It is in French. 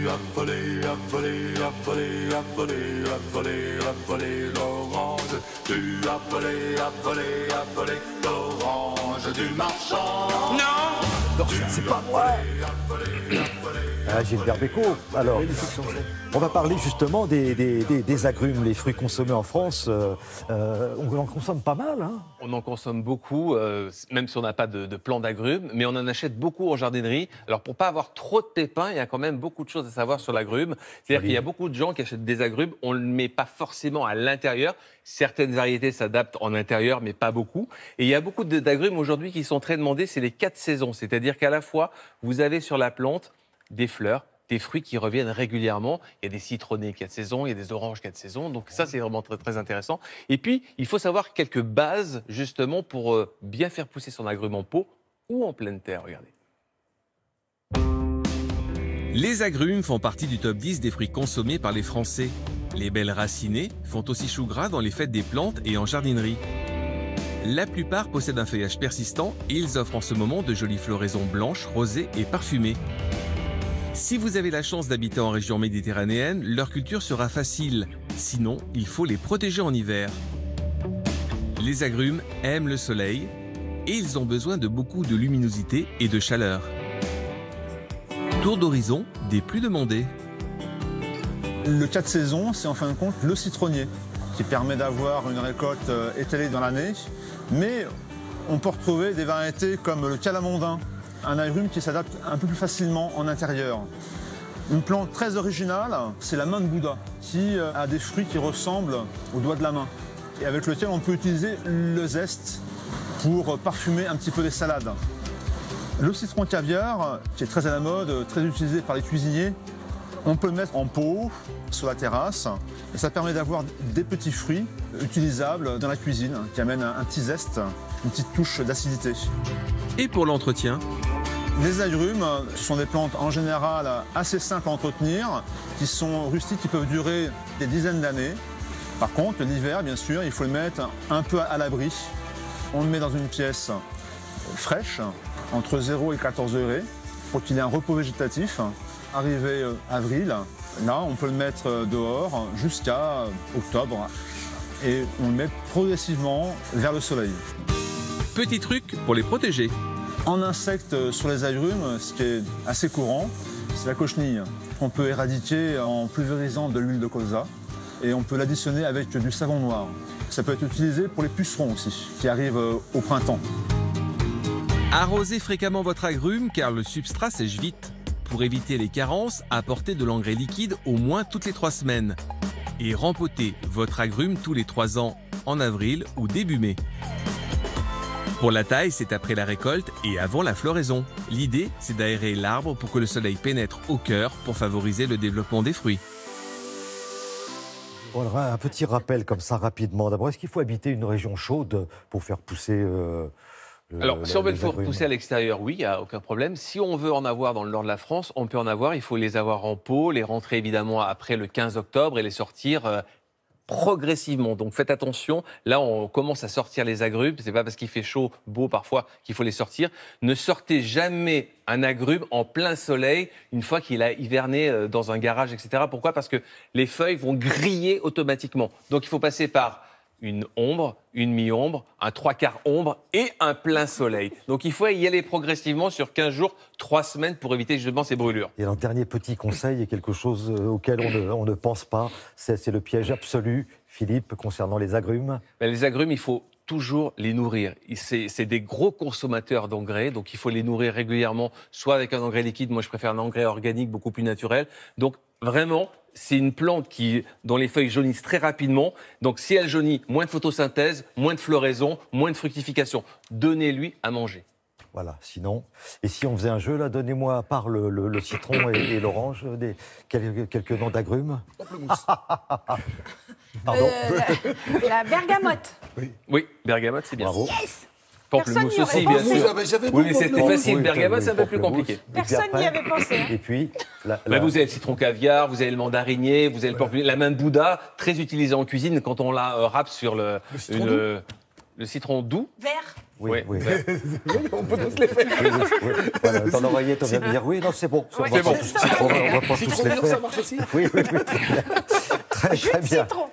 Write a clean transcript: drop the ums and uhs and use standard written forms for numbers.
Affolé, affolé, affolé, affolé, affolé, affolé, l'orange. Tu affolé, affolé, affolé, l'orange du marchand. Non, c'est pas moi. Ah, Gilbert Bécaud. Alors, on va parler justement des agrumes, les fruits consommés en France. On en consomme pas mal, hein. on en consomme beaucoup, même si on n'a pas de plant d'agrumes, mais on en achète beaucoup en jardinerie. Alors, pour pas avoir trop de pépins, il y a quand même beaucoup de choses à savoir sur l'agrume. C'est-à-dire qu'il y a beaucoup de gens qui achètent des agrumes, on ne le met pas forcément à l'intérieur. Certaines variétés s'adaptent en intérieur, mais pas beaucoup. Et il y a beaucoup d'agrumes aujourd'hui qui sont très demandés, c'est les 4 saisons. C'est-à-dire qu'à la fois, vous avez sur la plante des fleurs, des fruits qui reviennent régulièrement. Il y a des citronnés 4 saisons, il y a des oranges 4 saisons. Donc ça, c'est vraiment très, très intéressant. Et puis, il faut savoir quelques bases, justement, pour bien faire pousser son agrume en pot ou en pleine terre. Regardez. Les agrumes font partie du top 10 des fruits consommés par les Français. Les belles racinées font aussi chou gras dans les fêtes des plantes et en jardinerie. La plupart possèdent un feuillage persistant et ils offrent en ce moment de jolies floraisons blanches, rosées et parfumées. Si vous avez la chance d'habiter en région méditerranéenne, leur culture sera facile. Sinon, il faut les protéger en hiver. Les agrumes aiment le soleil et ils ont besoin de beaucoup de luminosité et de chaleur. Tour d'horizon des plus demandés. Le 4 saisons, c'est en fin de compte le citronnier qui permet d'avoir une récolte étalée dans l'année. Mais on peut retrouver des variétés comme le calamondin, un agrume qui s'adapte un peu plus facilement en intérieur. Une plante très originale, c'est la main de Bouddha, qui a des fruits qui ressemblent aux doigts de la main, et avec lequel on peut utiliser le zeste pour parfumer un petit peu les salades. Le citron caviar, qui est très à la mode, très utilisé par les cuisiniers, on peut le mettre en pot, sur la terrasse, et ça permet d'avoir des petits fruits utilisables dans la cuisine, qui amènent un petit zeste, une petite touche d'acidité. Et pour l'entretien, les agrumes, ce sont des plantes en général assez simples à entretenir, qui sont rustiques, qui peuvent durer des dizaines d'années. Par contre, l'hiver, bien sûr, il faut le mettre un peu à l'abri. On le met dans une pièce fraîche, entre 0 et 14 degrés, pour qu'il ait un repos végétatif. Arrivé avril, là, on peut le mettre dehors jusqu'à octobre et on le met progressivement vers le soleil. petit truc pour les protéger. En insectes sur les agrumes, ce qui est assez courant, c'est la cochenille. On peut éradiquer en pulvérisant de l'huile de colza et on peut l'additionner avec du savon noir. Ça peut être utilisé pour les pucerons aussi, qui arrivent au printemps. Arrosez fréquemment votre agrume car le substrat sèche vite. Pour éviter les carences, apportez de l'engrais liquide au moins toutes les 3 semaines. Et rempotez votre agrume tous les 3 ans, en avril ou début mai. Pour la taille, c'est après la récolte et avant la floraison. L'idée, c'est d'aérer l'arbre pour que le soleil pénètre au cœur pour favoriser le développement des fruits. Bon, alors, un petit rappel comme ça rapidement. D'abord, est-ce qu'il faut habiter une région chaude pour faire pousser Alors, si on veut le faire agrumes pousser à l'extérieur, oui, il n'y a aucun problème. Si on veut en avoir dans le nord de la France, on peut en avoir. Il faut les avoir en pot, les rentrer évidemment après le 15 octobre et les sortir progressivement. Donc faites attention. Là, on commence à sortir les agrumes. C'est pas parce qu'il fait chaud, beau parfois, qu'il faut les sortir. Ne sortez jamais un agrume en plein soleil une fois qu'il a hiverné dans un garage, etc. Pourquoi ? Parce que les feuilles vont griller automatiquement. Donc il faut passer par une ombre, une mi-ombre, un 3/4 ombre et un plein soleil. Donc il faut y aller progressivement sur 15 jours, 3 semaines pour éviter justement ces brûlures. Et un dernier petit conseil, et quelque chose auquel on ne pense pas, c'est le piège absolu, Philippe, concernant les agrumes. Les agrumes, il faut toujours les nourrir. C'est des gros consommateurs d'engrais, donc il faut les nourrir régulièrement, soit avec un engrais liquide, moi je préfère un engrais organique beaucoup plus naturel. Donc vraiment, c'est une plante dont les feuilles jaunissent très rapidement. Donc si elle jaunit, moins de photosynthèse, moins de floraison, moins de fructification. Donnez-lui à manger. Voilà, sinon. Et si on faisait un jeu, là, donnez-moi, à part le citron et l'orange, quelques noms d'agrumes. Pardon. La bergamote. Oui, bergamote, c'est bien. Bravo. Yes. Pamplemousse Personne aussi, n'y bien aurait sûr. pensé. Oui, mais c'était facile. Oui, Bergamote, c'est un peu plus pamplemousse. compliqué. Et puis Personne après- n'y avait pensé. Hein. Et puis, Vous avez le citron caviar, vous avez le mandarinier, vous avez le pamplemousse, la main de Bouddha, très utilisée en cuisine quand on la râpe sur le citron doux. Vert. Oui, oui. On peut tous les faire. Oui. Voilà, dans l'oreillette, on vient de dire oui, non, c'est bon. Ouais, On va c'est bon. pas tous les Citron mûr, faire. ça marche aussi. Oui, très bien. Citron.